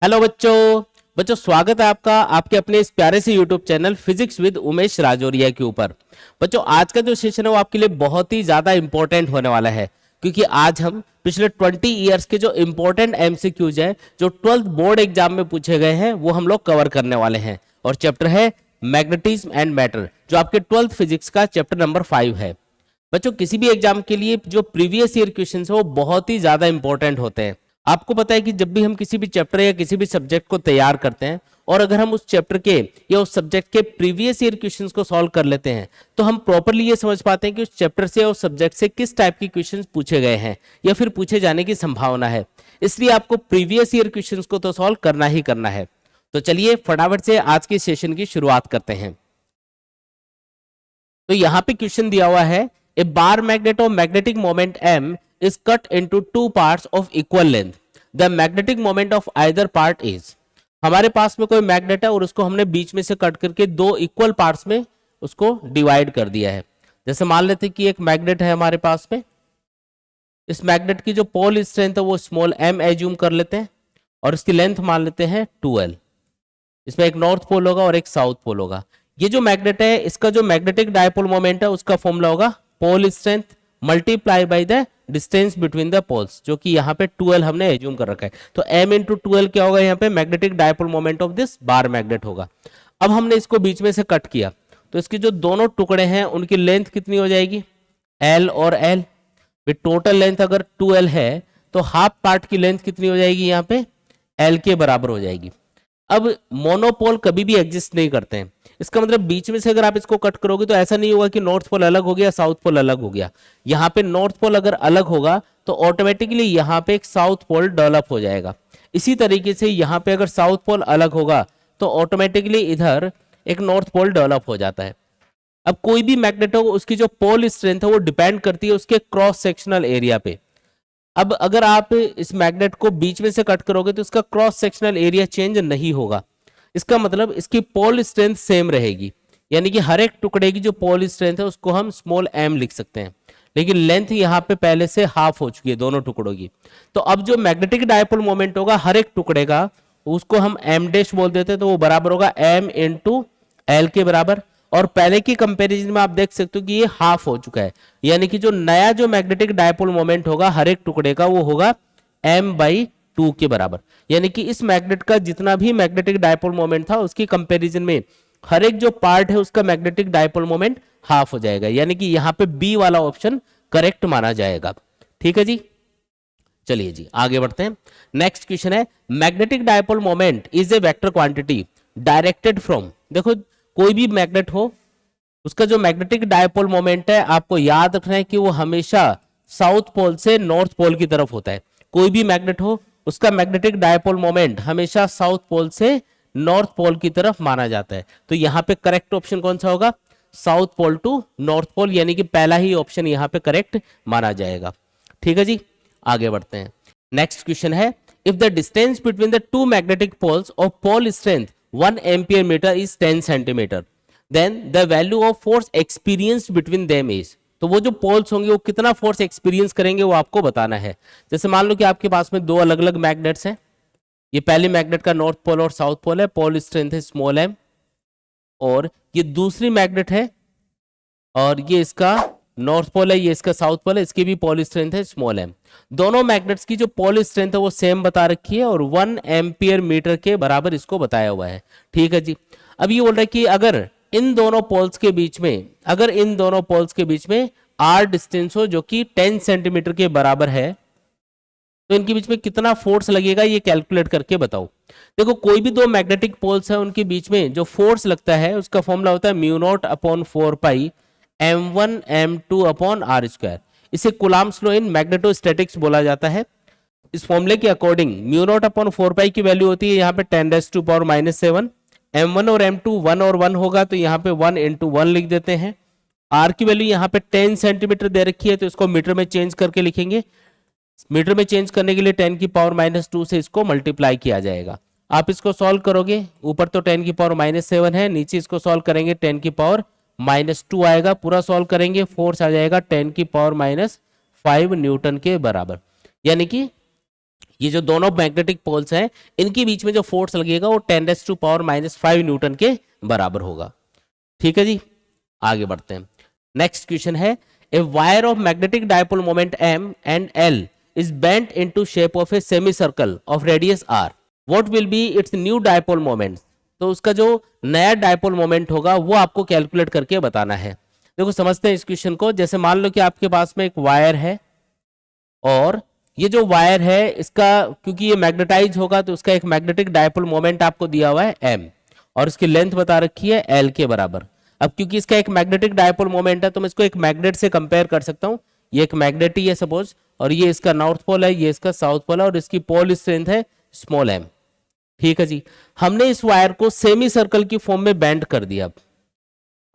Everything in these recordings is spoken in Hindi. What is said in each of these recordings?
हेलो बच्चों। स्वागत है आपका आपके अपने इस प्यारे से YouTube channel physics with Umesh Rajoria के ऊपर। बच्चों, आज का जो सेशन है वो आपके लिए बहुत ही ज्यादा इंपॉर्टेंट होने वाला है, क्योंकि आज हम पिछले 20 इयर्स के जो इंपॉर्टेंट एमसीक्यूज हैं जो 12th बोर्ड एग्जाम में पूछे गए हैं वो हम लोग कवर करने वाले हैं। और चैप्टर है मैग्नेटिज्म एंड मैटर, जो आपके 12th फिजिक्स का चैप्टर नंबर 5 है। बच्चों, किसी भी एग्जाम के लिए जो प्रीवियस ईयर क्वेश्चन है वो बहुत ही ज्यादा इंपॉर्टेंट होते हैं। आपको पता है कि जब भी हम किसी भी चैप्टर या किसी भी सब्जेक्ट को तैयार करते हैं और अगर हम उस चैप्टर के या उस सब्जेक्ट के प्रीवियस ईयर क्वेश्चंस को सॉल्व कर लेते हैं तो हम प्रॉपरली ये समझ पाते हैं कि उस चैप्टर से या उस सब्जेक्ट से किस टाइप के क्वेश्चंस पूछे गए हैं या फिर पूछे जाने की संभावना है। इसलिए आपको प्रीवियस ईयर क्वेश्चंस को तो सॉल्व करना ही करना है। तो चलिए फटाफट से आज के सेशन की शुरुआत करते हैं। तो यहां पे क्वेश्चन दिया हुआ है, a bar magnet of magnetic moment m is cut into two parts of equal length. The magnetic moment of either part is। हमारे पास में कोई मैग्नेट है और उसको हमने बीच में से कट करके दो इक्वल पार्ट्स में उसको डिवाइड कर दिया है। जैसे मान लेते हैं कि एक मैग्नेट है हमारे पास में, इस मैग्नेट की जो पोल स्ट्रेंथ है वो स्मॉल m एज्यूम कर लेते हैं और इसकी लेंथ मान लेते हैं 2l। इसमें एक नॉर्थ पोल होगा और एक साउथ पोल होगा। ये जो मैग्नेट है इसका जो मैग्नेटिक डायपोल मोमेंट है उसका फॉर्मूला होगा pole strength multiply by the distance between the poles, जो कि यहाँ पे 2l हमने एज्यूम कर रखा है। तो m इंटू 2l क्या होगा, यहाँ पे magnetic dipole moment of this bar magnet होगा। अब हमने इसको बीच में से कट किया तो इसके जो दोनों टुकड़े हैं उनकी लेंथ कितनी हो जाएगी, l और l। टोटल लेंथ अगर 2l है तो हाफ पार्ट की लेंथ कितनी हो जाएगी, यहाँ पे l के बराबर हो जाएगी। अब मोनोपोल कभी भी एग्जिस्ट नहीं करते हैं, इसका मतलब बीच में से अगर आप इसको कट करोगे तो ऐसा नहीं होगा कि नॉर्थ पोल अलग हो गया साउथ पोल अलग हो गया। यहाँ पे नॉर्थ पोल अगर अलग होगा तो ऑटोमेटिकली यहाँ पे एक साउथ पोल डेवलप हो जाएगा। इसी तरीके से यहाँ पे अगर साउथ पोल अलग होगा तो ऑटोमेटिकली इधर एक नॉर्थ पोल डेवलप हो जाता है। अब कोई भी मैग्नेट हो उसकी जो पोल स्ट्रेंथ है वो डिपेंड करती है उसके क्रॉस सेक्शनल एरिया पे। अब अगर आप इस मैग्नेट को बीच में से कट करोगे तो इसका क्रॉस सेक्शनल एरिया चेंज नहीं होगा। इसका मतलब इसकी पोल स्ट्रेंथ सेम रहेगी, यानी कि हर एक टुकड़े की जो पोल स्ट्रेंथ है उसको हम स्मॉल m लिख सकते हैं, लेकिन लेंथ यहाँ पे पहले से हाफ हो चुकी है दोनों टुकड़ों की। तो अब जो मैग्नेटिक डायपोल मोमेंट होगा हर एक टुकड़े का उसको हम m डैश बोल देते हैं, तो वो बराबर होगा m इंटू एल के बराबर। और पहले की कंपैरिजन में आप देख सकते हो कि ये हाफ हो चुका है, यानी कि जो नया जो मैग्नेटिक डायपोल मोमेंट होगा हर एक टुकड़े का वो होगा m/2 के बराबर। यानी कि इस मैग्नेट का जितना भी मैग्नेटिक डायपोल मोमेंट था उसकी कंपैरिजन में हर एक जो पार्ट है उसका मैग्नेटिक डायपोल मोमेंट हाफ हो जाएगा, यानी कि यहाँ पे बी वाला ऑप्शन करेक्ट माना जाएगा। ठीक है जी, चलिए जी आगे बढ़ते हैं। नेक्स्ट क्वेश्चन है, magnetic dipole moment is a vector quantity directed from. देखो, कोई भी मैग्नेट हो उसका जो मैग्नेटिक डायपोल मोमेंट है आपको याद रखना है कि वो हमेशा साउथ पोल से नॉर्थ पोल की तरफ होता है। कोई भी मैग्नेट हो उसका मैग्नेटिक डायपोल मोमेंट हमेशा साउथ पोल से नॉर्थ पोल की तरफ माना जाता है। तो यहाँ पे करेक्ट ऑप्शन कौन सा होगा, south pole to north pole, यानी कि पहला ही ऑप्शन यहाँ पे करेक्ट माना जाएगा। ठीक है जी, आगे बढ़ते हैं। नेक्स्ट क्वेश्चन है, if the distance between the two magnetic poles of pole strength 1 ampere metre is 10 centimetre, then the value of force experienced between them is. तो वो जो पोल्स होंगे वो कितना फोर्स एक्सपीरियंस करेंगे वो आपको बताना है। जैसे मान लो कि आपके पास में दो अलग अलग मैग्नेट्स हैं, ये पहले मैग्नेट का नॉर्थ पोल और साउथ पोल है, पोल स्ट्रेंथ है स्मॉल m, और ये दूसरी मैग्नेट है और ये इसका नॉर्थ पोल है, ये इसका साउथ पोल है, इसकी भी पोल स्ट्रेंथ है स्मॉल m। दोनों मैग्नेट्स की जो पोल स्ट्रेंथ है वो सेम बता रखी है और 1 एम्पियर मीटर के बराबर इसको बताया हुआ है। ठीक है जी, अब ये बोल रहा है कि अगर इन दोनों पोल्स के बीच में r डिस्टेंस हो जो कि 10 सेंटीमीटर के बराबर है तो इनके बीच में कितना फोर्स लगेगा ये कैलकुलेट करके बताओ। देखो, कोई भी दो मैग्नेटिक पोल्स है उनके बीच में जो फोर्स लगता है उसका फॉर्मूला होता है μ0/4π m1 m2 upon r square. इसे कूलम्ब्स लॉ इन मैग्नेटोस्टैटिक्स बोला जाता है। इस फॉर्मूले के अकॉर्डिंग μ0/4π की वैल्यू होती है यहाँ पे 10⁻⁻⁷, m1 और m2 1 और 1 होगा तो यहाँ पे 1 × 1 लिख देते हैं। r की वैल्यू यहाँ पे 10 सेंटीमीटर दे रखी है तो इसको मीटर में चेंज करके लिखेंगे। मीटर में चेंज करने के लिए 10⁻⁻2 से इसको मल्टीप्लाई किया जाएगा। आप इसको सॉल्व करोगे, ऊपर तो 10⁻⁷ है, नीचे इसको सॉल्व करेंगे 10⁻⁻2 आएगा। पूरा सॉल्व करेंगे फोर्स आ जाएगा 10⁻⁵ न्यूटन के बराबर। यानी कि ये जो दोनों मैग्नेटिक पोल्स हैं इनके बीच में जो फोर्स लगेगा वो 10⁻⁵ न्यूटन के बराबर होगा। ठीक है जी, आगे बढ़ते हैं। नेक्स्ट क्वेश्चन है, a wire of magnetic dipole moment m and l is bent into shape of a semicircle of radius r. What will be its new dipole moment? तो उसका जो नया डायपोल मोमेंट होगा वो आपको कैलकुलेट करके बताना है। देखो समझते हैं इस क्वेश्चन को। जैसे मान लो कि आपके पास में एक वायर है और ये जो वायर है इसका क्योंकि ये मैग्नेटाइज होगा तो उसका एक मैग्नेटिक डायपोल मोमेंट आपको दिया हुआ है m और इसकी लेंथ बता रखी है l के बराबर। अब क्योंकि इसका एक मैग्नेटिक डायपोल मोमेंट है तो मैं इसको एक मैग्नेट से कंपेयर कर सकता हूं। ये एक मैग्नेट ही है सपोज, और ये इसका नॉर्थ पोल है, ये इसका साउथ पोल है, और इसकी पोल स्ट्रेंथ है स्मॉल m। ठीक है जी, हमने इस वायर को सेमी सर्कल की फॉर्म में बेंड कर दिया। अब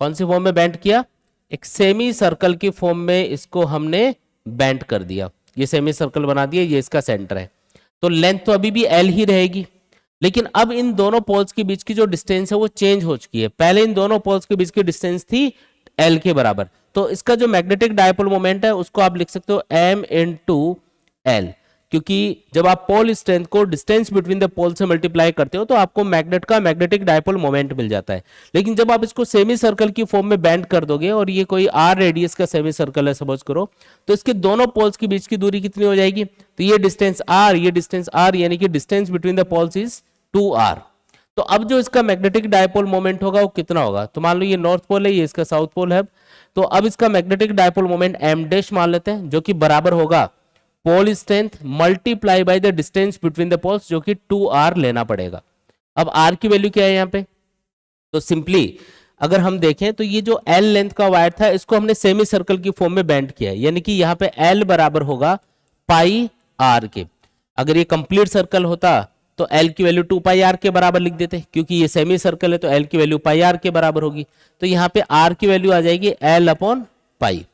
कौन सी फॉर्म में बेंड किया? एक सेमी सर्कल की फॉर्म में इसको हमने बेंड कर दिया। ये सेमी सर्कल बना दिया, ये इसका सेंटर है। तो लेंथ तो अभी भी l ही रहेगी, लेकिन अब इन दोनों पोल्स के बीच की जो डिस्टेंस है वो चेंज हो चुकी है। पहले इन दोनों पोल्स के बीच की डिस्टेंस थी l के बराबर, तो इसका जो मैग्नेटिक डायपोल मोमेंट है उसको आप लिख सकते हो m इंटू l, क्योंकि जब आप पोल स्ट्रेंथ को डिस्टेंस बिटवीन द पोल से मल्टीप्लाई करते हो तो आपको मैग्नेट का मैग्नेटिक डायपोल मोमेंट मिल जाता है। लेकिन जब आप इसको सेमी सर्कल की फॉर्म में बेंड कर दोगे और ये कोई r रेडियस का सेमी सर्कल है सपोज करो, तो इसके दोनों पोल्स के बीच की दूरी कितनी हो जाएगी? तो ये डिस्टेंस r, ये डिस्टेंस r, यानी कि distance between the poles is 2r। तो अब जो इसका मैग्नेटिक डायपोल मोमेंट होगा वो कितना होगा? तो मान लो ये नॉर्थ पोल है, ये इसका साउथ पोल है। तो अब इसका magnetic dipole moment m dash मान लेते हैं, जो कि बराबर होगा pole strength multiply by the distance between the poles, जो कि 2r लेना पड़ेगा। अब r की वैल्यू क्या है यहाँ पे? तो सिंपली अगर हम देखें तो ये जो l लेंथ का वायर था इसको हमने सेमी सर्कल की फॉर्म में बेंड किया है, यानी कि यहाँ पे l बराबर होगा पाई r के। अगर ये कंप्लीट सर्कल होता तो l की वैल्यू 2πr के बराबर लिख देते, क्योंकि ये सेमी सर्कल है तो l की वैल्यू πr के बराबर होगी। तो यहाँ पे r की वैल्यू आ जाएगी l अपॉन पाई।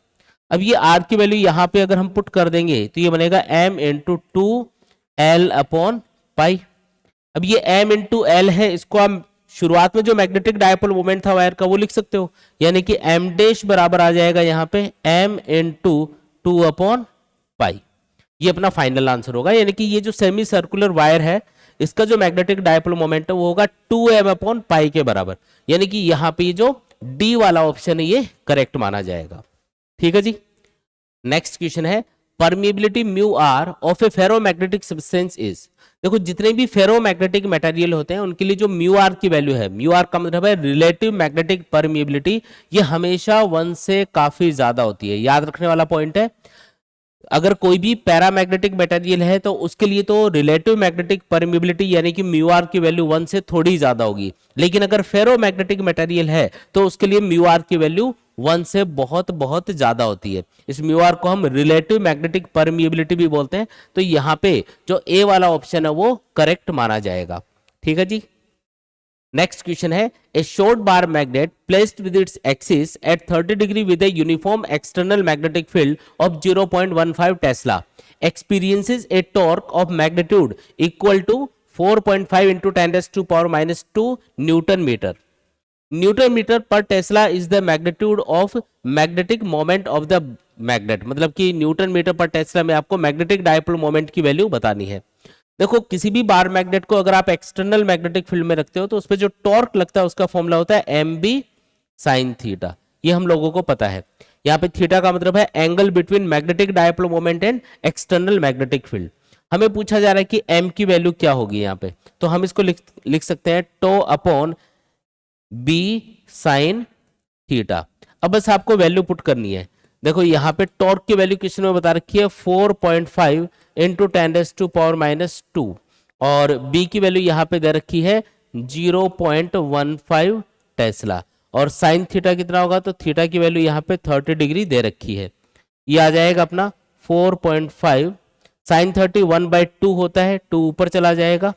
अब ये r की वैल्यू यहाँ पे अगर हम पुट कर देंगे तो ये बनेगा m into 2l upon pi. अब ये m इंटू l है, इसको आप शुरुआत में जो मैग्नेटिक डायपोल मोमेंट था वायर का वो लिख सकते हो, यानी कि m डैश बराबर आ जाएगा यहाँ पे m इंटू 2 अपॉन पाई। ये अपना फाइनल आंसर होगा, यानी कि ये जो सेमी सर्कुलर वायर है इसका जो मैग्नेटिक डायपोल मोमेंट है वो होगा 2m अपॉन पाई के बराबर, यानी कि यहाँ पे जो डी वाला ऑप्शन है ये करेक्ट माना जाएगा। ठीक है जी, नेक्स्ट क्वेश्चन है, permeability mu R of a ferromagnetic substance is. देखो जितने भी फेरोमैग्नेटिक मटेरियल होते हैं उनके लिए जो म्यू आर की वैल्यू है, म्यू आर का मतलब है रिलेटिव मैग्नेटिक परमिएबिलिटी, ये हमेशा 1 से काफी ज्यादा होती है। याद रखने वाला पॉइंट है, अगर कोई भी पैरामैग्नेटिक मटेरियल है तो उसके लिए तो रिलेटिव मैग्नेटिक परमिएबिलिटी यानी कि म्यू आर की वैल्यू 1 से थोड़ी ज्यादा होगी, लेकिन अगर फेरोमैग्नेटिक मटेरियल है तो उसके लिए म्यू आर की वैल्यू 1 से बहुत बहुत ज्यादा होती है। इस म्यू आर को हम रिलेटिव मैग्नेटिक परमिएबिलिटी भी बोलते हैं। तो यहाँ पे जो ए वाला ऑप्शन है वो करेक्ट माना जाएगा। ठीक है जी, नेक्स्ट क्वेश्चन है, a short bar magnet placed with its axis at 30 degree with a uniform external magnetic field of 0.15 tesla experiences a torque of magnitude equal to 4.5 into 10⁻⁻² newton metre. Newton metre per tesla is the magnitude of magnetic moment of the magnet, मतलब कि न्यूटन मीटर पर टेस्ला में आपको मैग्नेटिक डायपोल मोमेंट की वैल्यू बतानी है। देखो किसी भी बार मैग्नेट को अगर आप एक्सटर्नल मैग्नेटिक फील्ड में रखते हो तो उस पर जो टॉर्क लगता है उसका फॉर्मूला होता है mb sin थीटा। ये हम लोगों को पता है। यहाँ पे थीटा का मतलब है angle between magnetic dipole moment and external magnetic field. हमें पूछा जा रहा है कि m की वैल्यू क्या होगी यहाँ पे, तो हम इसको लिख सकते हैं tau upon b sin theta. अब बस आपको वैल्यू पुट करनी है। देखो यहाँ पे टॉर्क की वैल्यू क्वेश्चन में बता रखी है 4.5 into 10⁻⁻² और b की वैल्यू यहाँ पे दे रखी है 0.15 टेस्ला, और साइन थीटा कितना होगा, तो थीटा की वैल्यू यहाँ पे 30 डिग्री दे रखी है। ये आ जाएगा अपना 4.5 साइन 30 1/2 होता है, 2 ऊपर चला जाएगा,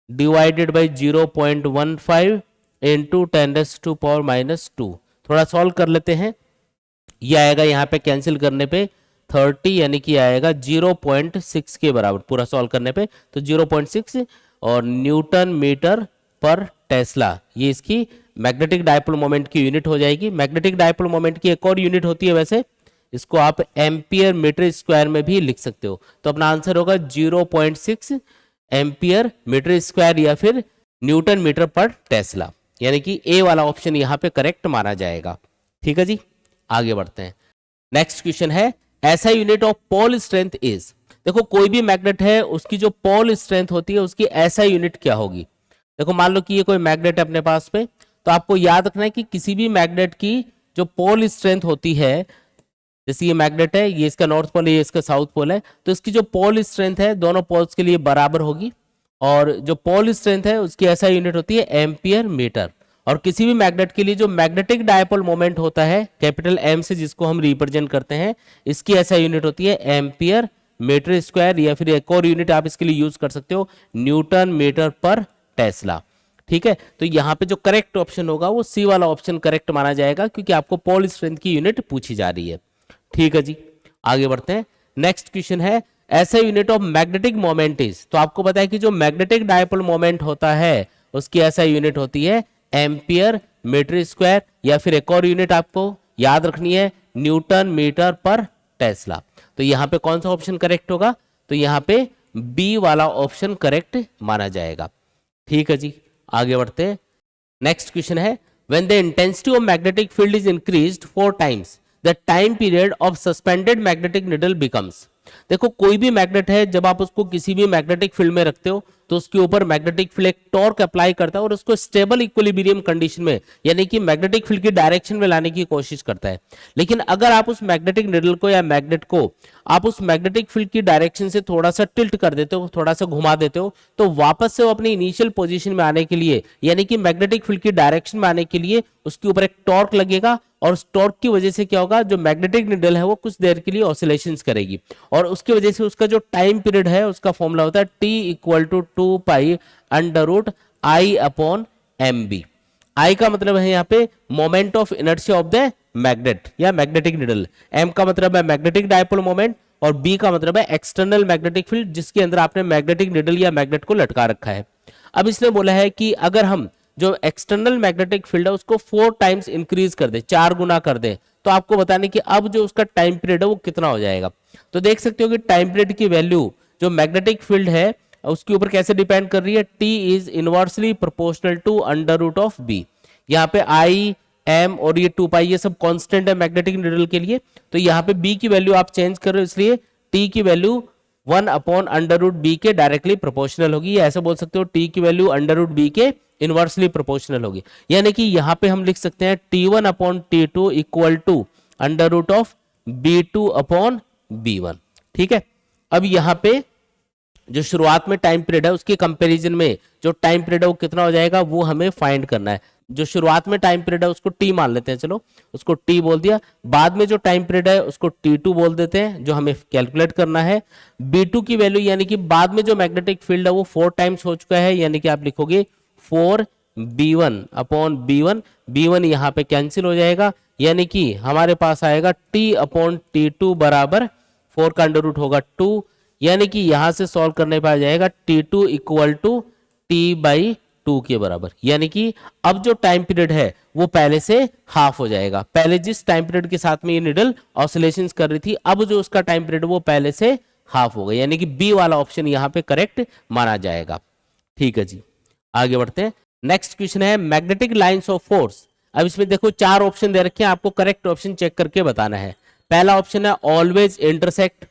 डिवाइडेड बाई 0.15 into 10⁻⁻²। थोड़ा सॉल्व कर लेते हैं। ये आएगा यहाँ पे कैंसिल करने पे 30, यानी कि आएगा 0.6 के बराबर पूरा सॉल्व करने पे, तो 0.6 और न्यूटन मीटर पर टेस्ला ये इसकी मैग्नेटिक डायपोल मोमेंट की यूनिट हो जाएगी। मैग्नेटिक डायपोल मोमेंट की एक और यूनिट होती है वैसे, इसको आप एम्पियर मीटर स्क्वायर में भी लिख सकते हो। तो अपना आंसर होगा 0.6 एम्पियर मीटर स्क्वायर या फिर न्यूटन मीटर पर टेस्ला, यानी कि ए वाला ऑप्शन यहाँ पे करेक्ट माना जाएगा। ठीक है जी, आगे बढ़ते हैं। नेक्स्ट क्वेश्चन है ऐसा unit of pole strength is. देखो कोई भी मैग्नेट है उसकी जो पोल स्ट्रेंथ होती है उसकी ऐसा यूनिट क्या होगी। देखो मान लो कि ये कोई मैग्नेट है अपने पास में, तो आपको याद रखना है कि किसी भी मैग्नेट की जो पोल स्ट्रेंथ होती है, जैसे ये मैग्नेट है, ये इसका नॉर्थ पोल है, ये इसका साउथ पोल है, तो इसकी जो पोल स्ट्रेंथ है दोनों पोल्स के लिए बराबर होगी। और जो पोल स्ट्रेंथ है उसकी ऐसा यूनिट होती है एम्पियर मीटर। और किसी भी मैग्नेट के लिए जो मैग्नेटिक डायपोल मोमेंट होता है कैपिटल एम से, जिसको हम रिप्रेजेंट करते हैं, इसकी ऐसा यूनिट होती है एम्पियर मीटर स्क्वायर, या फिर एक और यूनिट आप इसके लिए यूज कर सकते हो न्यूटन मीटर पर टेस्ला। ठीक है, तो यहाँ पे जो करेक्ट ऑप्शन होगा वो सी वाला ऑप्शन करेक्ट माना जाएगा, क्योंकि आपको पोल स्ट्रेंथ की यूनिट पूछी जा रही है। ठीक है जी, आगे बढ़ते हैं। नेक्स्ट क्वेश्चन है ऐसा unit of magnetic moment is. तो आपको पता है कि जो मैग्नेटिक डायपोल मोमेंट होता है उसकी ऐसा यूनिट होती है एम्पियर मीटर स्क्वायर, या फिर एक और यूनिट आपको याद रखनी है न्यूटन मीटर पर टेस्ला। तो यहाँ पे कौन सा ऑप्शन करेक्ट होगा, तो यहाँ पे बी वाला ऑप्शन करेक्ट माना जाएगा। ठीक है जी, आगे बढ़ते हैं। नेक्स्ट क्वेश्चन है when the intensity of magnetic field is increased 4 times the time period of suspended magnetic needle becomes. देखो कोई भी मैग्नेट है, जब आप उसको किसी भी मैग्नेटिक फील्ड में रखते हो तो उसके ऊपर मैग्नेटिक फील्ड एक टॉर्क अप्लाई करता है और उसको स्टेबल इक्विलिब्रियम कंडीशन में, यानी कि मैग्नेटिक फील्ड की डायरेक्शन में लाने की कोशिश करता है। लेकिन अगर आप उस मैग्नेटिक निडल को या मैग्नेट को आप उस मैग्नेटिक फील्ड की डायरेक्शन से थोड़ा सा टिल्ट कर देते हो, थोड़ा सा घुमा देते हो, तो वापस से वो अपनी इनिशियल पोजीशन में आने के लिए, यानी कि मैग्नेटिक फील्ड की डायरेक्शन में आने के लिए उसके ऊपर एक टॉर्क लगेगा, और उस टॉर्क की वजह से क्या होगा, जो मैग्नेटिक निडल है वो कुछ देर के लिए ऑसिलेशंस करेगी, और उसकी वजह से उसका जो टाइम पीरियड है उसका फॉर्मूला होता है T equal to 2 pi under root I upon M B. I का मतलब है यहाँ पे moment of inertia of the magnet या मैग्नेटिक निडल, एम का मतलब है मैग्नेटिक डायपोल मोमेंट, और बी का मतलब है एक्सटर्नल मैग्नेटिक फील्ड जिसके अंदर आपने मैग्नेटिक निडल या मैग्नेट को लटका रखा है। अब इसने बोला है कि अगर हम जो एक्सटर्नल मैग्नेटिक फील्ड है उसको 4 टाइम्स इंक्रीज कर दे, 4 गुना कर दे, तो आपको बताने कि अब जो उसका टाइम पीरियड है वो कितना हो जाएगा। तो देख सकते हो कि टाइम पीरियड की वैल्यू जो मैग्नेटिक फील्ड है उसके ऊपर कैसे डिपेंड कर रही है, T is inversely proportional to under root of B. यहाँ पे I, M और ये 2 पाई ये सब कांस्टेंट है मैग्नेटिक निडल के लिए, तो यहाँ पे B की वैल्यू आप चेंज कर रहे हो, इसलिए T की value 1 upon under root B के डायरेक्टली प्रोपोर्शनल होगी, या ऐसे बोल सकते हो T की वैल्यू अंडर रूट बी के इनवर्सली प्रोपोर्शनल होगी। यानी कि यहाँ पे हम लिख सकते हैं T1 upon T2 equal to under root of B2 upon B1। ठीक है, अब यहाँ पे जो शुरुआत में टाइम पीरियड है उसके कंपैरिजन में जो टाइम पीरियड है वो कितना हो जाएगा वो हमें फाइंड करना है। जो शुरुआत में टाइम पीरियड है उसको T मान लेते हैं, चलो उसको T बोल दिया। बाद में जो टाइम पीरियड है उसको T2 बोल देते हैं, जो हमें कैलकुलेट करना है। B2 की वैल्यू यानी कि बाद में जो मैग्नेटिक फील्ड है वो 4 टाइम्स हो चुका है, यानी कि आप लिखोगे 4B1 अपॉन B1। B1 यहाँ पे कैंसिल हो जाएगा, यानी कि हमारे पास आएगा T अपॉन T2 बराबर 4 का अंडर रूट होगा 2, यानी कि यहां से सॉल्व करने पर आ जाएगा T2 इक्वल टू T/2 के बराबर। यानी कि अब जो टाइम पीरियड है वो पहले से हाफ हो जाएगा। पहले जिस टाइम पीरियड के साथ में ये निडल ऑसिलेशंस कर रही थी, अब जो उसका टाइम पीरियड वो पहले से हाफ हो गया, यानी कि बी वाला ऑप्शन यहाँ पे करेक्ट माना जाएगा। ठीक है जी, आगे बढ़ते हैं। नेक्स्ट क्वेश्चन है मैग्नेटिक लाइंस ऑफ फोर्स। अब इसमें देखो 4 ऑप्शन दे रखे हैं, आपको करेक्ट ऑप्शन चेक करके बताना है। पहला ऑप्शन है ऑलवेज इंटरसेक्ट,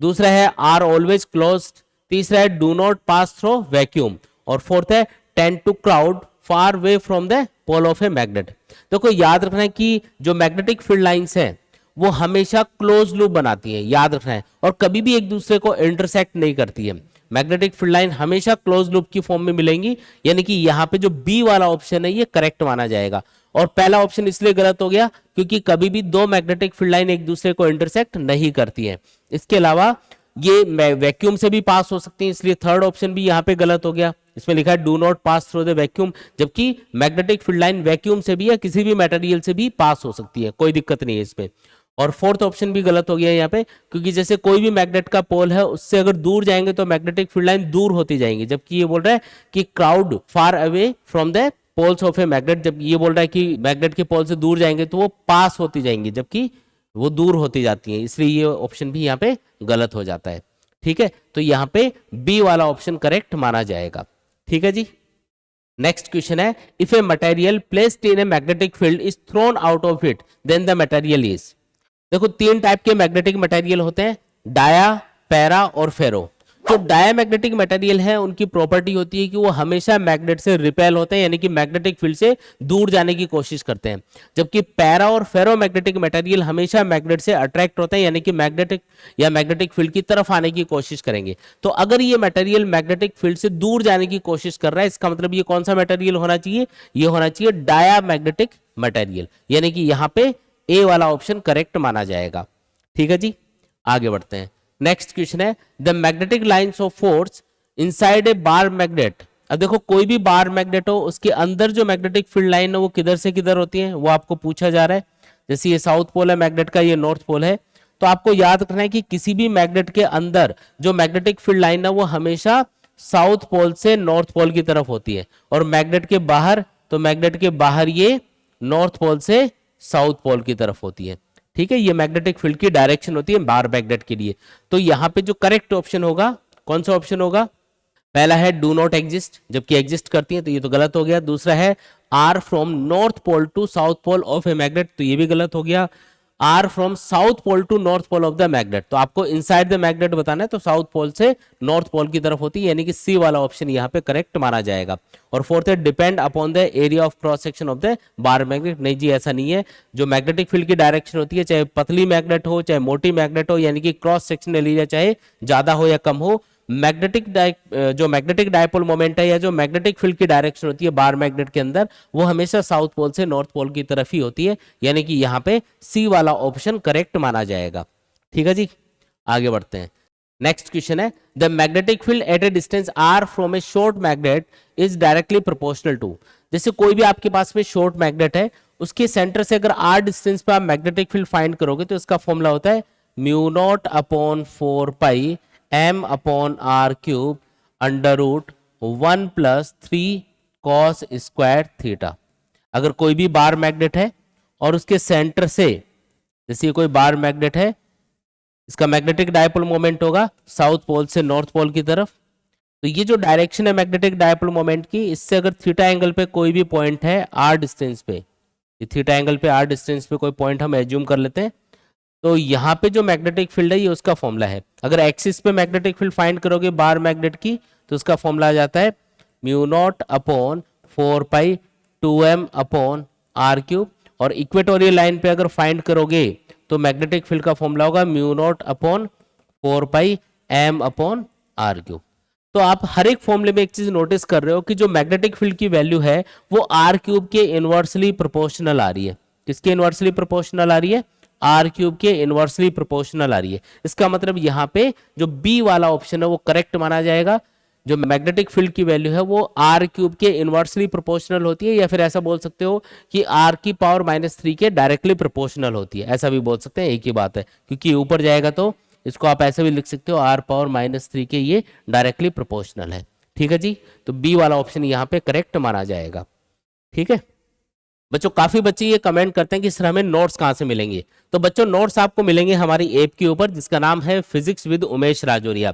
दूसरा है आर ऑलवेज क्लोज्ड, तीसरा है do not pass through vacuum, और फोर्थ है tend to crowd far way from the pole of a magnet. देखो याद रखना है कि जो मैग्नेटिक फील्ड लाइंस हैं वो हमेशा क्लोज लूप बनाती हैं, याद रखना है, और कभी भी एक दूसरे को इंटरसेक्ट नहीं करती है। मैग्नेटिक फील्ड लाइन हमेशा क्लोज लूप की फॉर्म में मिलेंगी, यानी कि यहाँ पे जो बी वाला ऑप्शन है ये करेक्ट माना जाएगा। और पहला ऑप्शन इसलिए गलत हो गया क्योंकि कभी भी 2 मैग्नेटिक फील्ड लाइन एक दूसरे को इंटरसेक्ट नहीं करती हैं। इसके अलावा ये वैक्यूम से भी पास हो सकती है, इसलिए थर्ड ऑप्शन भी यहाँ पे गलत हो गया। इसमें लिखा है do not pass through the vacuum, जबकि मैग्नेटिक फील्ड लाइन वैक्यूम से भी या किसी भी मटेरियल से भी पास हो सकती है, कोई दिक्कत नहीं है इसमें। और फोर्थ ऑप्शन भी गलत हो गया यहाँ पे, क्योंकि जैसे कोई भी मैग्नेट का पोल है उससे अगर दूर जाएंगे तो मैग्नेटिक फील्ड लाइन दूर होती जाएंगी, जबकि ये बोल रहा है कि crowd far away from the poles of a magnet, जब ये बोल रहा है कि मैग्नेट के पोल से दूर जाएंगे तो वो पास होती जाएंगी, जबकि वो दूर होती जाती हैं, इसलिए ये ऑप्शन भी यहाँ पे गलत हो जाता है। ठीक है, तो यहाँ पे बी वाला ऑप्शन करेक्ट माना जाएगा। ठीक है जी। नेक्स्ट क्वेश्चन है, if a material placed in a magnetic field is thrown out of it then the material is. देखो तीन टाइप के मैग्नेटिक मटेरियल होते हैं, डाया, पैरा और फेरो। जो डायमैग्नेटिक मटेरियल है उनकी प्रॉपर्टी होती है कि वो हमेशा मैग्नेट से रिपेल होते हैं, यानी कि मैग्नेटिक फील्ड से दूर जाने की कोशिश करते हैं, जबकि पैरा और फेरोमैग्नेटिक मटेरियल हमेशा मैग्नेट से अट्रैक्ट होते हैं, यानी कि मैग्नेटिक या मैग्नेटिक फील्ड की तरफ आने की कोशिश करेंगे। तो अगर ये मटेरियल मैग्नेटिक फील्ड से दूर जाने की कोशिश कर रहा है, इसका मतलब ये कौन सा मटेरियल होना चाहिए, ये होना चाहिए डायामैग्नेटिक मटेरियल, यानी कि यहाँ पे ए वाला ऑप्शन करेक्ट माना जाएगा। ठीक है जी, आगे बढ़ते हैं। नेक्स्ट क्वेश्चन है, the magnetic lines of force inside a bar magnet. अब देखो कोई भी बार मैग्नेट हो, उसके अंदर जो मैग्नेटिक फील्ड लाइन है वो किधर से किधर होती है, वो आपको पूछा जा रहा है। जैसे ये साउथ पोल है मैग्नेट का, ये नॉर्थ पोल है, तो आपको याद रखना है कि किसी भी मैग्नेट के अंदर जो मैग्नेटिक फील्ड लाइन है वो हमेशा साउथ पोल से नॉर्थ पोल की तरफ होती है, और मैग्नेट के बाहर, तो मैग्नेट के बाहर ये नॉर्थ पोल से साउथ पोल की तरफ होती है। ठीक है, ये मैग्नेटिक फील्ड की डायरेक्शन होती है बार मैग्नेट के लिए। तो यहाँ पे जो करेक्ट ऑप्शन होगा, कौन सा ऑप्शन होगा, पहला है डू नॉट एग्जिस्ट, जबकि एग्जिस्ट करती है तो ये तो गलत हो गया। दूसरा है are from north pole to south pole of a magnet, तो ये भी गलत हो गया। Are from south pole to north pole of the magnet, तो आपको इनसाइड द मैग्नेट बताना है, तो साउथ पोल से नॉर्थ पोल की तरफ होती है, यानी कि सी वाला ऑप्शन यहाँ पे करेक्ट माना जाएगा। और फोर्थ है depend upon the area of cross section of the bar magnet. नहीं जी, ऐसा नहीं है। जो मैग्नेटिक फील्ड की डायरेक्शन होती है, चाहे पतली मैग्नेट हो चाहे मोटी मैग्नेट हो, यानी कि क्रॉस सेक्शनल एरिया चाहे ज्यादा हो या कम हो, जो मैग्नेटिक डायपोल मोमेंट है या जो मैग्नेटिक फील्ड की डायरेक्शन होती है बार मैग्नेट के अंदर, वो हमेशा साउथ पोल से नॉर्थ पोल की तरफ ही होती है, यानी कि यहाँ पे सी वाला ऑप्शन करेक्ट माना जाएगा। ठीक है जी, आगे बढ़ते हैं। नेक्स्ट क्वेश्चन है, the magnetic field at a distance R from a short magnet is directly proportional to. जैसे कोई भी आपके पास में शॉर्ट मैग्नेट है, उसके सेंटर से अगर आर डिस्टेंस पे आप मैग्नेटिक फील्ड फाइंड करोगे तो इसका फॉर्मूला होता है mu naught upon 4 pi m upon R cube under root 1 plus 3 cos square theta. अगर कोई भी बार मैग्नेट है और उसके सेंटर से, जैसे कोई बार मैग्नेट है, इसका मैग्नेटिक डायपोल मोमेंट होगा साउथ पोल से नॉर्थ पोल की तरफ, तो ये जो डायरेक्शन है मैग्नेटिक डायपोल मोमेंट की, इससे अगर थीटा एंगल पे कोई भी पॉइंट है आर डिस्टेंस पे, ये थीटा एंगल पे आर डिस्टेंस पे कोई पॉइंट हम एज्यूम कर लेते हैं, तो यहाँ पे जो मैग्नेटिक फील्ड है ये उसका फॉर्मूला है। अगर एक्सिस पे मैग्नेटिक फील्ड फाइंड करोगे बार मैग्नेट की, तो उसका फॉर्मूला आ जाता है mu naught upon 4 pi 2m upon R cube, और इक्वेटोरियल लाइन पे अगर फाइंड करोगे तो मैग्नेटिक फील्ड का फॉर्मूला होगा mu naught upon 4 pi m upon R cube. तो आप हर एक फॉर्मूले में एक चीज नोटिस कर रहे हो कि जो मैग्नेटिक फील्ड की वैल्यू है वो आर क्यूब के इनवर्सली प्रोपोर्शनल आ रही है। किसके इनवर्सली प्रोपोर्शनल आ रही है, आर क्यूब के इनवर्सली प्रोपोर्शनल आ रही है। इसका मतलब यहाँ पे जो बी वाला ऑप्शन है वो करेक्ट माना जाएगा। जो मैग्नेटिक फील्ड की वैल्यू है वो आर क्यूब के इनवर्सली प्रोपोर्शनल होती है, या फिर ऐसा बोल सकते हो कि आर की पावर -3 के डायरेक्टली प्रोपोर्शनल होती है, ऐसा भी बोल सकते हैं, एक ही बात है। क्योंकि ऊपर जाएगा तो इसको आप ऐसे भी लिख सकते हो आर पावर -3 के ये डायरेक्टली प्रोपोर्शनल है। ठीक है जी, तो बी वाला ऑप्शन यहाँ पे करेक्ट माना जाएगा। ठीक है बच्चों, काफी बच्चे ये कमेंट करते हैं कि सर हमें नोट्स कहाँ से मिलेंगे। तो बच्चों नोट्स आपको मिलेंगे हमारी ऐप के ऊपर, जिसका नाम है physics with Umesh Rajoria.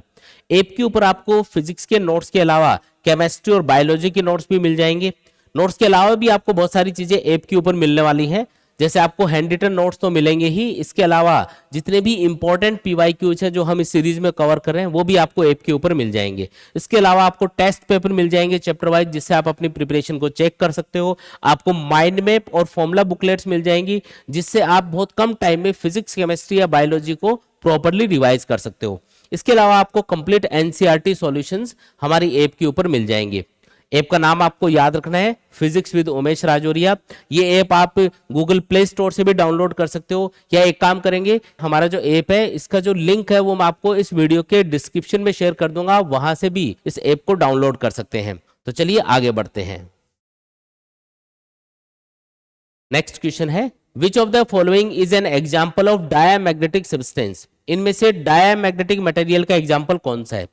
App के ऊपर आपको फिजिक्स के नोट्स के अलावा केमिस्ट्री और बायोलॉजी के नोट्स भी मिल जाएंगे। नोट्स के अलावा भी आपको बहुत सारी चीजें ऐप के ऊपर मिलने वाली हैं, जैसे आपको हैंड रिटन नोट्स तो मिलेंगे ही, इसके अलावा जितने भी इंपॉर्टेंट PYQs हैं जो हम इस सीरीज में कवर कर रहे हैं वो भी आपको ऐप के ऊपर मिल जाएंगे। इसके अलावा आपको टेस्ट पेपर मिल जाएंगे चैप्टर वाइज, जिससे आप अपनी प्रिपरेशन को चेक कर सकते हो। आपको माइंड मैप और फॉर्मूला बुकलेट्स मिल जाएंगी, जिससे आप बहुत कम टाइम में फिजिक्स, केमिस्ट्री या बायोलॉजी को प्रॉपरली रिवाइज कर सकते हो। इसके अलावा आपको कंप्लीट NCERT सॉल्यूशंस हमारी ऐप के ऊपर मिल जाएंगे। ऐप का नाम आपको याद रखना है फिजिक्स विद उमेश राजौरिया। ये ऐप आप गूगल प्ले स्टोर से भी डाउनलोड कर सकते हो, या एक काम करेंगे, हमारा जो ऐप है इसका जो लिंक है वो मैं आपको इस वीडियो के डिस्क्रिप्शन में शेयर कर दूंगा, वहां से भी इस ऐप को डाउनलोड कर सकते हैं। तो चलिए आगे बढ़ते हैं। नेक्स्ट क्वेश्चन है, which of the following is an example of diamagnetic substance. इनमें से डायामैग्नेटिक मटेरियल का एग्जाम्पल कौन सा है।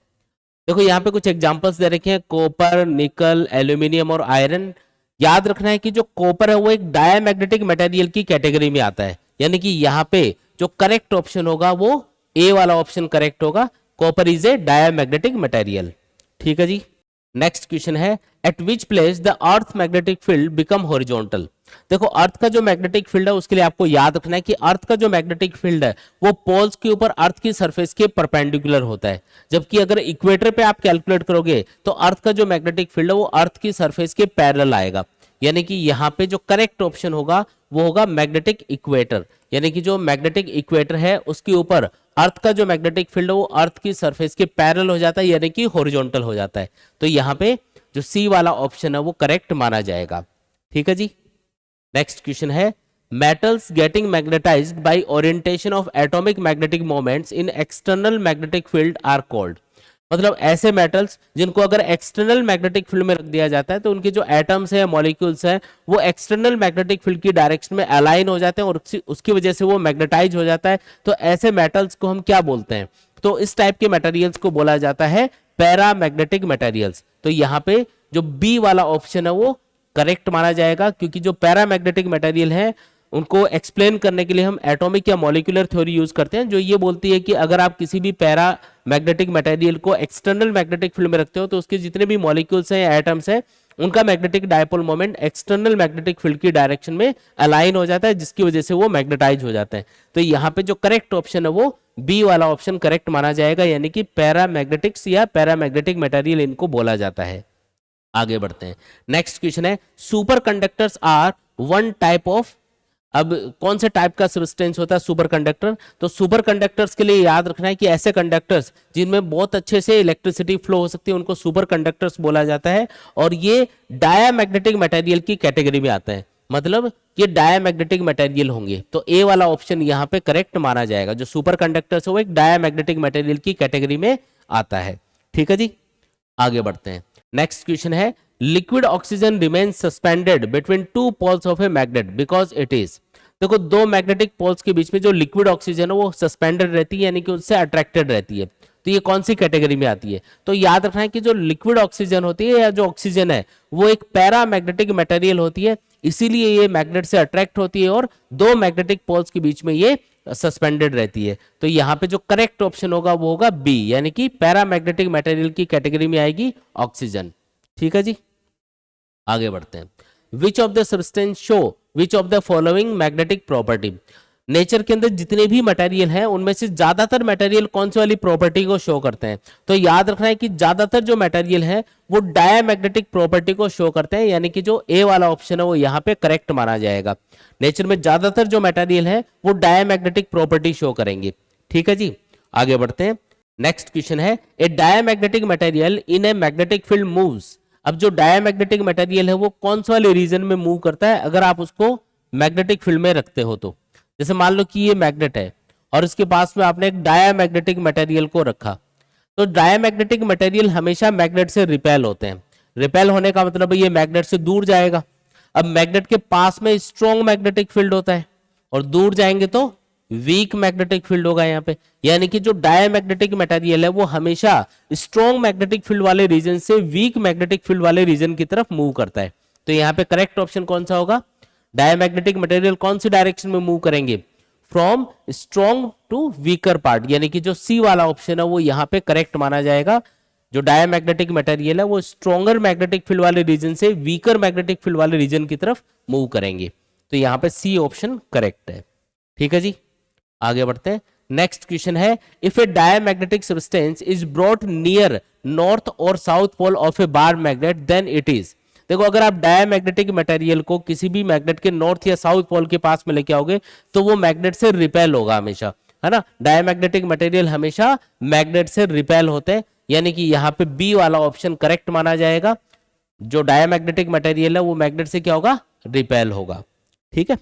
देखो यहाँ पे कुछ एग्जांपल्स दे रखे हैं, कॉपर, निकल, एल्यूमिनियम और आयरन। याद रखना है कि जो कॉपर है वो एक डायामैग्नेटिक मटेरियल की कैटेगरी में आता है, यानी कि यहाँ पे जो करेक्ट ऑप्शन होगा वो ए वाला ऑप्शन करेक्ट होगा, copper is a diamagnetic material. ठीक है जी। नेक्स्ट क्वेश्चन है, eight which place the earth magnetic field become horizontal. देखो अर्थ का जो मैग्नेटिक फील्ड है उसके लिए आपको याद रखना है कि अर्थ का जो मैग्नेटिक फील्ड है वो पोल्स के ऊपर अर्थ की सरफेस के परपेंडिकुलर होता है, जबकि अगर इक्वेटर पे आप कैलकुलेट करोगे तो अर्थ का जो मैग्नेटिक फील्ड है वो अर्थ की सरफेस के पैरेलल आएगा। यानी कि यहाँ पे जो करेक्ट ऑप्शन होगा वो होगा मैग्नेटिक इक्वेटर, यानी कि जो मैग्नेटिक इक्वेटर है उसके ऊपर अर्थ का जो मैग्नेटिक फील्ड है वो अर्थ की सरफेस के पैरेलल हो जाता है, यानी कि हॉरिजॉन्टल हो जाता है। तो यहाँ पे जो सी वाला ऑप्शन है वो करेक्ट माना जाएगा। ठीक है जी। नेक्स्ट क्वेश्चन है, metals getting magnetised by orientation of atomic magnetic moments in external magnetic field are called. मतलब ऐसे मेटल्स जिनको अगर एक्सटर्नल मैग्नेटिक फील्ड में रख दिया जाता है तो उनके जो एटम्स है, मॉलिक्यूल्स है, वो एक्सटर्नल मैग्नेटिक फील्ड की डायरेक्शन में अलाइन हो जाते हैं और उसकी वजह से वो मैग्नेटाइज हो जाता है। तो ऐसे मेटल्स को हम क्या बोलते हैं? तो इस टाइप के मटेरियल्स को बोला जाता है पैरामैग्नेटिक मटेरियल्स। तो यहाँ पे जो बी वाला ऑप्शन है वो करेक्ट माना जाएगा, क्योंकि जो पैरामैग्नेटिक मटेरियल है उनको एक्सप्लेन करने के लिए हम एटॉमिक या मॉलिक्यूलर थ्योरी यूज करते हैं, जो ये बोलती है कि अगर आप किसी भी पैरा मैग्नेटिक मटेरियल को एक्सटर्नल मैग्नेटिक फील्ड में रखते हो तो उसके जितने भी मॉलिक्यूल्स हैं या एटम्स हैं उनका magnetic dipole moment external magnetic field की डायरेक्शन में अलाइन हो जाता है, जिसकी वजह से वो मैग्नेटाइज हो जाता है। तो यहाँ पे जो करेक्ट ऑप्शन है वो बी वाला ऑप्शन करेक्ट माना जाएगा, यानी कि पैरामैग्नेटिक्स या पैरामैग्नेटिक मटेरियल इनको बोला जाता है। आगे बढ़ते हैं। नेक्स्ट क्वेश्चन है, superconductors are one type of. अब कौन से टाइप का सब्सटेंस होता है सुपर कंडक्टर? तो सुपर कंडक्टर्स के लिए याद रखना है कि ऐसे कंडक्टर्स जिनमें बहुत अच्छे से इलेक्ट्रिसिटी फ्लो हो सकती है उनको सुपर कंडक्टर्स बोला जाता है, और ये डायमैग्नेटिक मटेरियल की कैटेगरी में आता है। मतलब ये डायमैग्नेटिक मटेरियल होंगे, तो ए वाला ऑप्शन यहाँ पे करेक्ट माना जाएगा। जो सुपर कंडक्टर्स है वो एक डायमैग्नेटिक मटेरियल की कैटेगरी में आता है। ठीक है जी। आगे बढ़ते हैं। नेक्स्ट क्वेश्चन है, liquid oxygen remain suspended between two poles of a magnet because it is. देखो दो मैग्नेटिक पोल्स के बीच में जो लिक्विड ऑक्सीजन है वो सस्पेंडेड रहती है, यानी कि उससे अट्रैक्टेड रहती है। तो ये कौन सी कैटेगरी में आती है? तो याद रखना है कि जो लिक्विड ऑक्सीजन होती है या जो ऑक्सीजन है वो एक पैरामैग्नेटिक मटेरियल होती है, इसीलिए ये मैग्नेट से अट्रैक्ट होती है और दो मैग्नेटिक पोल्स के बीच में ये सस्पेंडेड रहती है। तो यहाँ पे जो करेक्ट ऑप्शन होगा वो होगा बी, यानी कि पैरामैग्नेटिक मटेरियल की कैटेगरी में आएगी ऑक्सीजन। ठीक है जी। आगे बढ़ते हैं। Which of the substance show which of the following magnetic property. Nature के अंदर जितने भी मटेरियल हैं उनमें से ज्यादातर मटेरियल कौन सी वाली प्रॉपर्टी को शो करते हैं? तो याद रखना है कि ज्यादातर जो मटेरियल है वो डायमैग्नेटिक प्रॉपर्टी को शो करते हैं, यानी कि जो ए वाला ऑप्शन है वो यहाँ पे करेक्ट माना जाएगा। नेचर में ज्यादातर जो मटेरियल है वो डायमैग्नेटिक प्रॉपर्टी शो करेंगे। ठीक है जी। आगे बढ़ते हैं। नेक्स्ट क्वेश्चन है, a diamagnetic material in a magnetic field moves. अब जो डायमैग्नेटिक मटेरियल है वो कौन से वाले रीजन में मूव करता है अगर आप उसको मैग्नेटिक फील्ड में रखते हो? तो जैसे मान लो कि ये मैग्नेट है और इसके पास में आपने एक डायमैग्नेटिक मटेरियल को रखा, तो डायमैग्नेटिक मटेरियल हमेशा मैग्नेट से रिपेल होते हैं। रिपेल होने का मतलब ये मैग्नेट से दूर जाएगा। अब मैग्नेट के पास में स्ट्रॉन्ग मैग्नेटिक फील्ड होता है और दूर जाएंगे तो वीक मैग्नेटिक फील्ड होगा यहाँ पे, यानी कि जो डायमैग्नेटिक मटेरियल है वो हमेशा स्ट्रॉन्ग मैग्नेटिक फील्ड वाले रीजन से वीक मैग्नेटिक फील्ड वाले रीजन की तरफ मूव करता है। तो यहाँ पे करेक्ट ऑप्शन कौन सा होगा? डायमैग्नेटिक मटेरियल कौन सी डायरेक्शन में मूव करेंगे? From strong to weaker part, यानी कि जो सी वाला ऑप्शन है वो यहाँ पे करेक्ट माना जाएगा। जो डायमैग्नेटिक मटेरियल है वो स्ट्रॉन्गर मैग्नेटिक फील्ड वाले रीजन से वीकर मैग्नेटिक फील्ड वाले रीजन की तरफ मूव करेंगे। तो यहाँ पे सी ऑप्शन करेक्ट है। ठीक है जी। आगे बढ़ते हैं। नेक्स्ट क्वेश्चन है, if a diamagnetic substance is brought near north और south pole of a bar magnet then it is. देखो अगर आप डायमैग्नेटिक मटेरियल को किसी भी मैग्नेट के नॉर्थ या साउथ पोल के पास में लेके आओगे तो वो मैग्नेट से रिपेल होगा हमेशा, है ना। डायमैग्नेटिक मटेरियल हमेशा मैग्नेट से रिपेल होते हैं, यानी कि यहाँ पे बी वाला ऑप्शन करेक्ट माना जाएगा। जो डायमैग्नेटिक मटेरियल है वो मैग्नेट से क्या होगा? रिपेल होगा। ठीक है।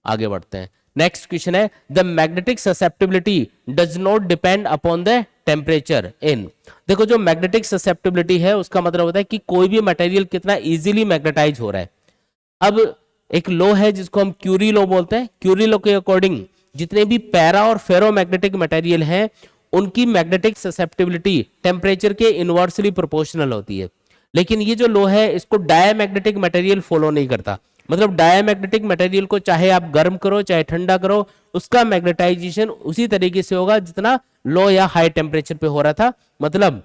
आगे बढ़ते हैं। नेक्स्ट क्वेश्चन है, the magnetic susceptibility does not depend upon the temperature in. देखो जो मैग्नेटिक ससेप्टिबिलिटी है उसका मतलब होता है कि कोई भी मटेरियल कितना इजीली मैग्नेटाइज हो रहा है। अब एक लॉ है जिसको हम क्यूरी लॉ बोलते हैं। क्यूरी लॉ के अकॉर्डिंग जितने भी पैरा और फेरोमैग्नेटिक मटेरियल हैं उनकी मैग्नेटिक ससेप्टिबिलिटी टेम्परेचर के इनवर्सली प्रोपोर्शनल होती है। लेकिन ये जो लॉ है इसको डायमैग्नेटिक मटेरियल फॉलो नहीं करता। मतलब डायमैग्नेटिक मटेरियल को चाहे आप गर्म करो चाहे ठंडा करो, उसका मैग्नेटाइजेशन उसी तरीके से होगा जितना लो या हाई टेम्परेचर पे हो रहा था। मतलब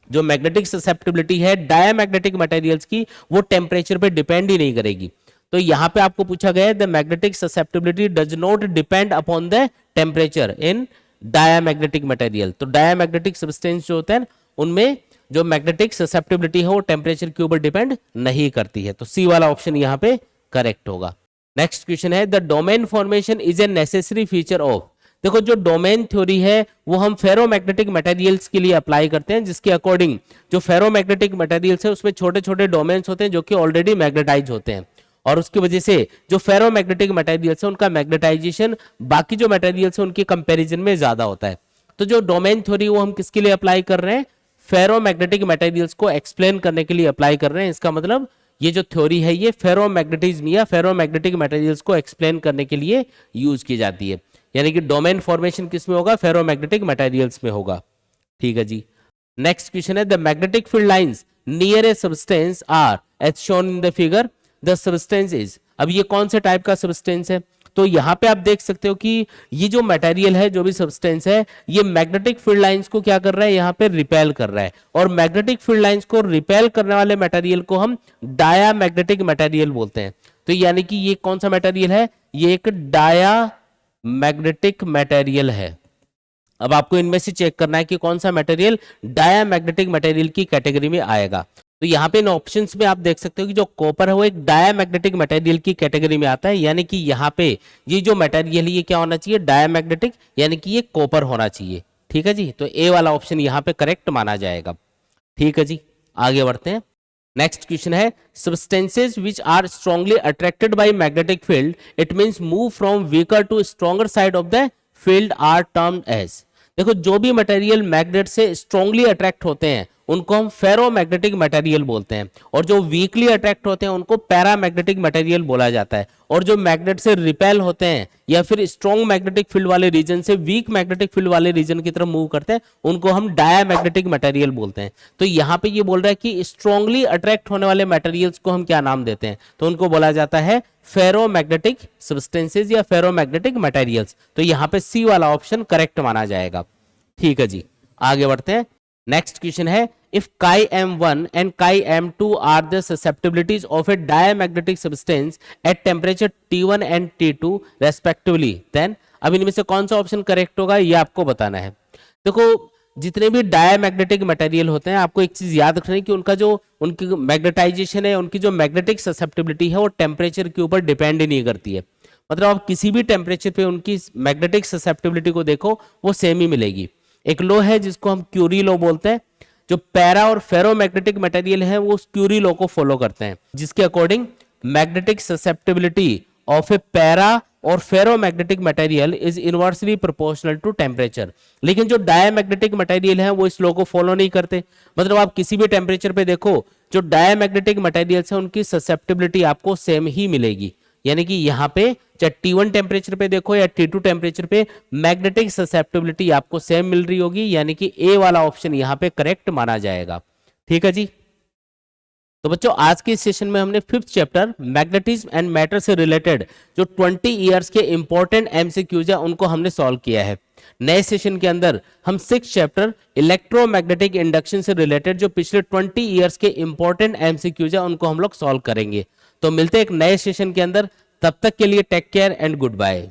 जो मैग्नेटिक ससेप्टिबिलिटी है डायमैग्नेटिक मटेरियल्स की, वो टेम्परेचर पे डिपेंड ही नहीं करेगी। तो यहां पे आपको पूछा गया है the magnetic susceptibility does not depend upon the temperature in diamagnetic material. तो डायमैग्नेटिक सब्सटेंस जो होते हैं उनमें जो मैग्नेटिक ससेप्टिबिलिटी है वो टेम्परेचर के ऊपर डिपेंड नहीं करती है। तो सी वाला ऑप्शन यहाँ पे करेक्ट होगा। नेक्स्ट क्वेश्चन है the domain formation is a necessary feature of. देखो जो डोमेन थ्योरी है वो हम फेरोमैग्नेटिक मटेरियल्स के लिए अप्लाई करते हैं, जिसके अकॉर्डिंग जो फेरोमैग्नेटिक मटेरियल्स है उसमें छोटे छोटे डोमेन्स होते हैं जो कि ऑलरेडी मैग्नेटाइज होते हैं, और उसकी वजह से जो फेरोमैग्नेटिक मटेरियल्स है उनका मैग्नेटाइजेशन बाकी जो मटेरियल्स है उनके कंपैरिजन में ज्यादा होता है। तो जो डोमेन थ्योरी वो हम किसके लिए अप्लाई कर रहे हैं, फेरोमैग्नेटिक मटेरियल्स को एक्सप्लेन करने के लिए अप्लाई कर रहे हैं। इसका मतलब ये जो थ्योरी है ये फेरोमैग्नेटिज्म या फेरोमैग्नेटिक मटेरियल्स को एक्सप्लेन करने के लिए यूज की जाती है। यानी कि डोमेन फॉर्मेशन किस में होगा, फेरोमैग्नेटिक मटेरियल्स में होगा। ठीक है जी। नेक्स्ट क्वेश्चन है the magnetic field lines near a substance are as shown in the figure the substance is. अब ये कौन से टाइप का सब्सटेंस है, तो यहां पे आप देख सकते हो कि ये जो मटेरियल है जो भी सब्सटेंस है ये मैग्नेटिक फील्ड लाइंस को क्या कर रहा है, यहाँ पे रिपेल कर रहा है। और मैग्नेटिक फील्ड लाइंस को रिपेल करने वाले मटेरियल को हम डायामैग्नेटिक मटेरियल बोलते हैं। तो यानी कि ये कौन सा मटेरियल है, ये एक डायामैग्नेटिक मटेरियल है। अब आपको इनमें से चेक करना है कि कौन सा मटेरियल डायामैग्नेटिक मटेरियल की कैटेगरी में आएगा। तो यहाँ पे इन ऑप्शंस में आप देख सकते हो कि जो कॉपर है वो एक डायामैग्नेटिक मटेरियल की कैटेगरी में आता है, यानी कि यहाँ पे ये जो मटेरियल है ये क्या होना चाहिए, डायामैग्नेटिक, यानी कि ये कॉपर होना चाहिए। ठीक है जी, तो ए वाला ऑप्शन यहाँ पे करेक्ट माना जाएगा। ठीक है जी, आगे बढ़ते हैं। नेक्स्ट क्वेश्चन है substances which are strongly attracted by magnetic field it means move from weaker to stronger side of the field are termed as. देखो जो भी मटेरियल मैग्नेट से स्ट्रांगली अट्रैक्ट होते हैं उनको हम फेरोमैग्नेटिक मटेरियल बोलते हैं, और जो वीकली अट्रैक्ट होते हैं उनको पैरामैग्नेटिक मटेरियल बोला जाता है। और जो मैग्नेट से रिपेल होते हैं या फिर स्ट्रॉन्ग मैग्नेटिक फील्ड वाले रीजन से वीक मैग्नेटिक फील्ड वाले रीजन की तरफ मूव करते हैं उनको हम डायामैग्नेटिक मटेरियल बोलते हैं। तो यहाँ पे ये बोल रहा है कि स्ट्रांगली अट्रैक्ट होने वाले मटेरियल्स को हम क्या नाम देते हैं, तो उनको बोला जाता है फेरोमैग्नेटिक सब्सटेंसेज या फेरोमैग्नेटिक मटेरियल्स। तो यहाँ पे सी वाला ऑप्शन करेक्ट माना जाएगा। ठीक है जी, आगे बढ़ते हैं। नेक्स्ट क्वेश्चन है if chi m1 and chi m2 are the susceptibilities of a diamagnetic substance at temperature T1 and T2 respectively then। अब इनमें से कौन सा ऑप्शन करेक्ट होगा ये आपको बताना है। देखो जितने भी डायमैग्नेटिक मटेरियल होते हैं आपको एक चीज याद रखनी है कि उनका जो उनकी मैग्नेटाइजेशन है, उनकी जो मैग्नेटिक ससेप्टिबिलिटी है वो टेम्परेचर के ऊपर डिपेंड ही नहीं करती है। मतलब आप किसी भी टेम्परेचर पे उनकी मैग्नेटिक ससेप्टिबिलिटी को देखो वो सेम ही मिलेगी। एक लॉ है जिसको हम क्यूरी लॉ बोलते हैं, जो पैरा और फेरोमैग्नेटिक मटेरियल है वो उस क्यूरी लॉ को फॉलो करते हैं, जिसके according magnetic susceptibility of a para और ferromagnetic material is inversely proportional to temperature. लेकिन जो डायमैग्नेटिक मटेरियल है वो इस लॉ को फॉलो नहीं करते। मतलब आप किसी भी टेम्परेचर पे देखो जो डायमैग्नेटिक मटेरियल्स है उनकी ससेप्टिबिलिटी आपको सेम ही मिलेगी। यानी कि यहाँ पे चाहे T1 टेम्परेचर पे देखो या T2 टेम्परेचर पे मैग्नेटिक ससेप्टिबिलिटी आपको सेम मिल रही होगी, यानी कि ए वाला ऑप्शन यहाँ पे करेक्ट माना जाएगा। ठीक है जी। तो बच्चों आज के सेशन में हमने 5th chapter magnetism and matter से रिलेटेड जो 20 इयर्स के इंपॉर्टेंट एमसीक्यूज है उनको हमने सॉल्व किया है। नए सेशन के अंदर हम 6th चैप्टर इलेक्ट्रोमैग्नेटिक इंडक्शन से रिलेटेड जो पिछले 20 इयर्स के इंपॉर्टेंट एमसीक्यूज है उनको हम लोग सॉल्व करेंगे। तो मिलते हैं एक नए सेशन के अंदर, तब तक के लिए take care and good bye.